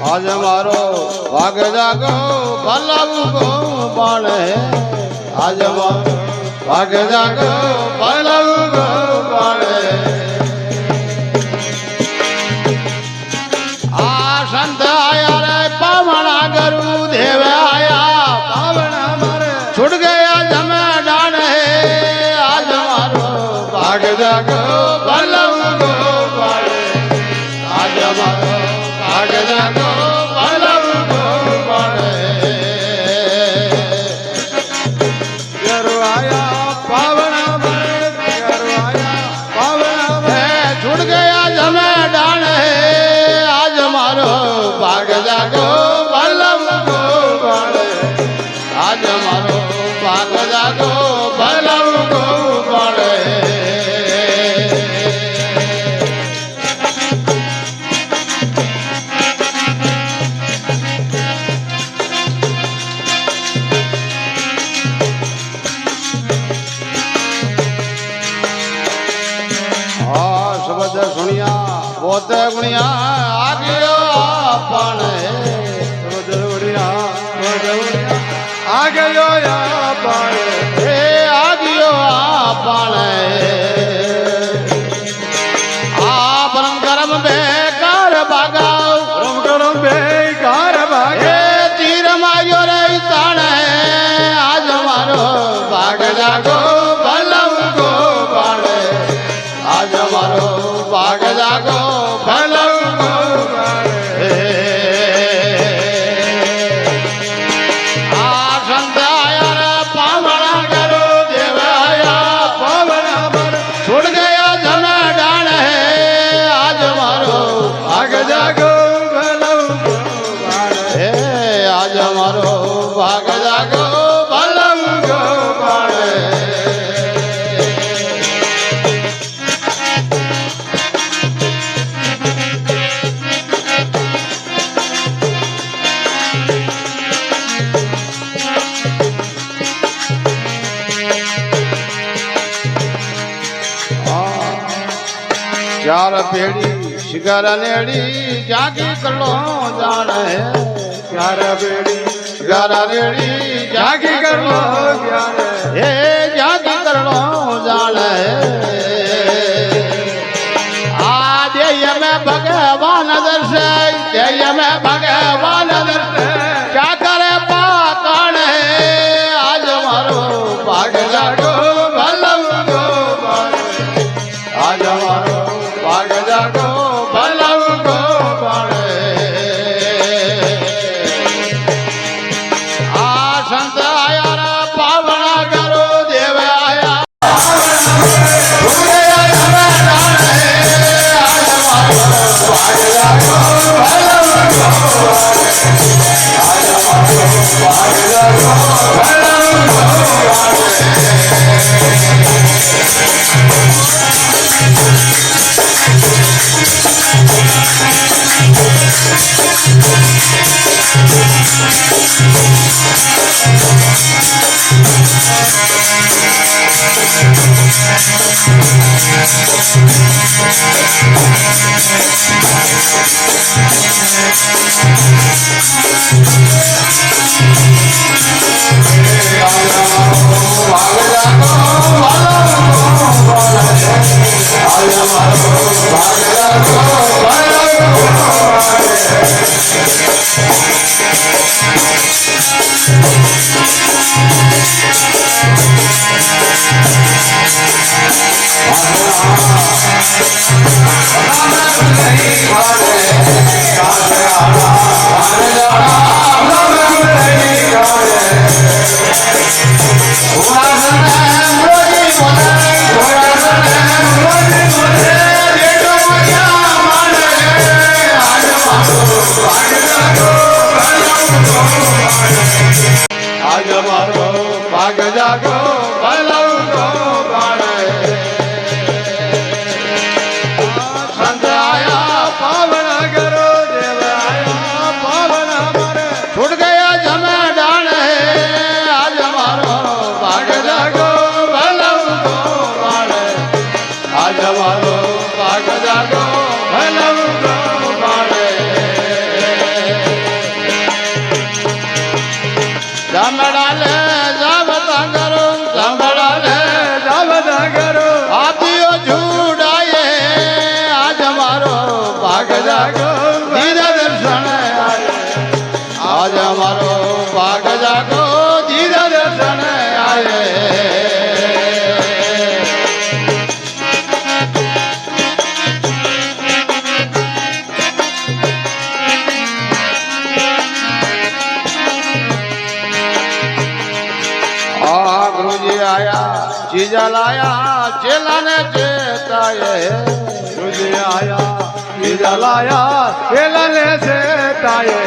आज मारो भाग जागो भलाऊ गो बाणे आज मारो भाग जागो भलाऊ गो बाणे आ संत आया रे पावना गुरु देव आया पावना मारे छुट गया जमे डाणे आज मारो भाग जागो भलाऊ गो बाणे आज मारो भाग जागो भाग जागो भलम गो बाणे आज मारो भाग जागो भलम गो बाणे हाँ शब्द सुनिया बहुत गुणिया आगे पाणे आगे जो या पाणे हे आगियो पाणे आ परम कर्म बेकार भागाओ परम कर्म बेकार भागे तीर मारियो रे ताणे आज मारो भाग जागो भलम गो बाणे आज मारो भाग जागो भलम गो बाणे भाग जागो भलम गो बाणे चार पेड़ी शिगर नेड़ी जागी कलो जाने चार पेड़ी गारा रेड़ी जागी कर लो हे जागी कर लो जाने आज ये मैं भगवान दर्शन ये मैं भगवान दर्शन क्या करे पाकण आज मारो भाग जागो भलम गो बाणे आज मारो भाग जागो भलम गो बाणे संत आया रा पावना गुरु देव आया आज मारो भाग जागो भलम गो बाणे संत आया पावना गुरु देव आया पावना मारे छूट गया जमे डाणे आज मारो भाग जागो भलम गो बाणे आज मारो भाग जागो भलम गो बाणे आए तुझे आया ईदा लाया चेलन चेताए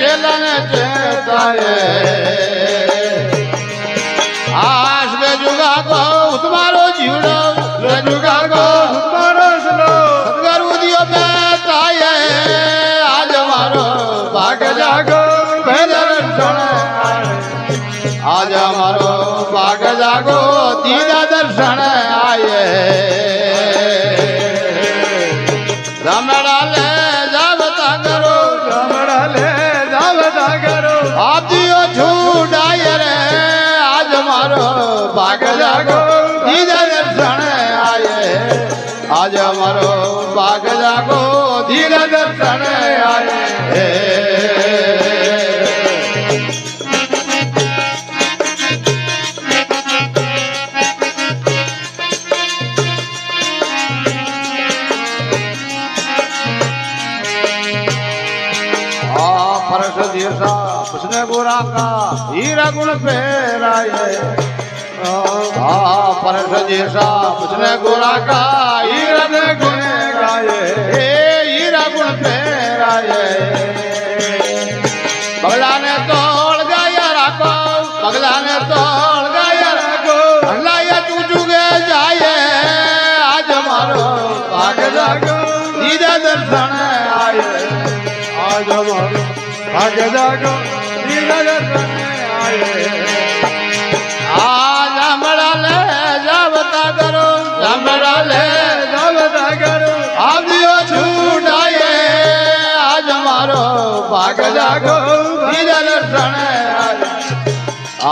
चेलन चेताए आश में जुगा को तुम्हारो जीवड़ो जुगा को तुम्हारो सुनो सदगुरु दियो बेताए आज हमारो भाग जागो दर्शन आज हमारो भाग जागो दीदा दर्शन आए रमड़ा ले जावता करो रमड़ा ले जावता करो आप दियो झूठ आए रे आज हमारो भाग जागो दीदा दर्शन आए आज हमारो भाग जागो दीदा दर्शन आए फर्श जैसा उसने बुरा का हीरा गुण फेराए फर्श जैसा उसने बुरा का हीरा गुण गाए हीरा गुण फेराए बगला ने तोड़ गाया राखो बगला ने तोड़ गाया राखो अल्लाह तू जुगे जाए आज हमारो भाग जागो दीदा दर्शन आए आज हमारो भाग जागो दीदा दर्शन आए आज हमरा ले जावता करो हमरा ले जावता करो आप दियो छूट आए आज हमारो भाग जागो दीदा दर्शन आए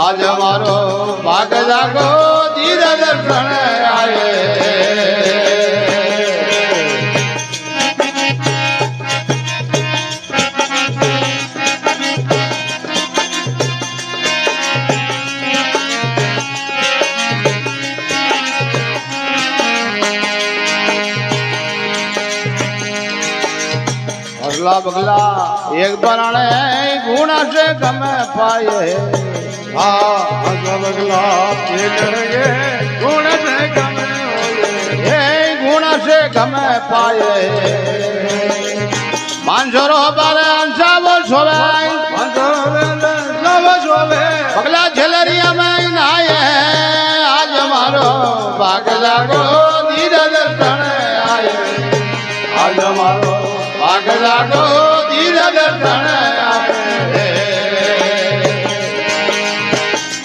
आज हमारो भाग जागो दीदा दर्शन आए अगला बगला एक बनाने गुणा से गमे पाए अगला बगला ये करेंगे गुण से गमे होए गुणा से गमे पाए मानसरो बारे अंशा वो सोवे बगला झलरिया में नाये आज हमारो भाग जागो दीदा दर्शन आए आज हमारो भाग जागो दीदा दर्शन आए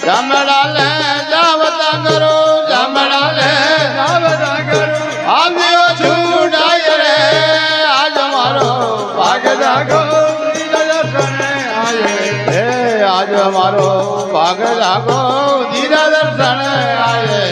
जमड़ा ले जावता करो जमड़ा ले जावता करो आप दियो छूट आए रे आज हमारो भाग जागो दीदा दर्शन आए आज हमारो भाग जागो दीदा दर्शन आए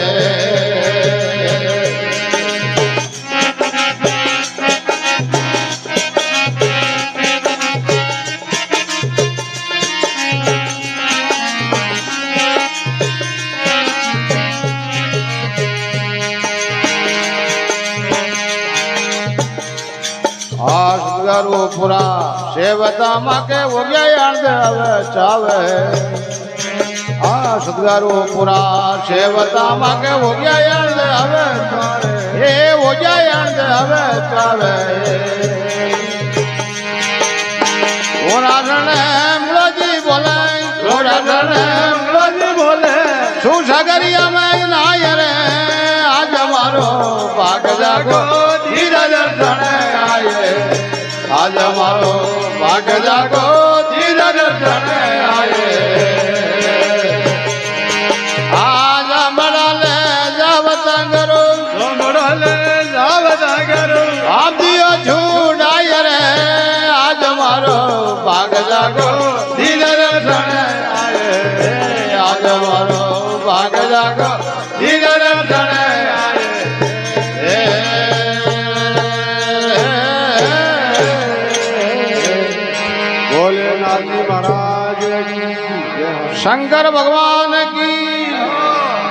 सदगुरु पुरा सेवता माके वो गया हवे चावे सदगुरु पुरा सेवता माके वो गया हवे हे वो गया हवे चावे मुलाजी बोले मुलाजी बोले सुसगरिया में नाय रे आज हमारो भाग जागो दीदा दर्शन आए आज हमारो भाग जागो दीदा दर्शन आए आज हमारा ले जावता करो हमारा ले जावता करो आप दियो झूठ आए रे आज हमारो भाग जागो दीदा दर्शन आए आज हमारो भाग जागो दीदा दर्शन आए भोलेनाथ जी महाराज की जय। शंकर भगवान की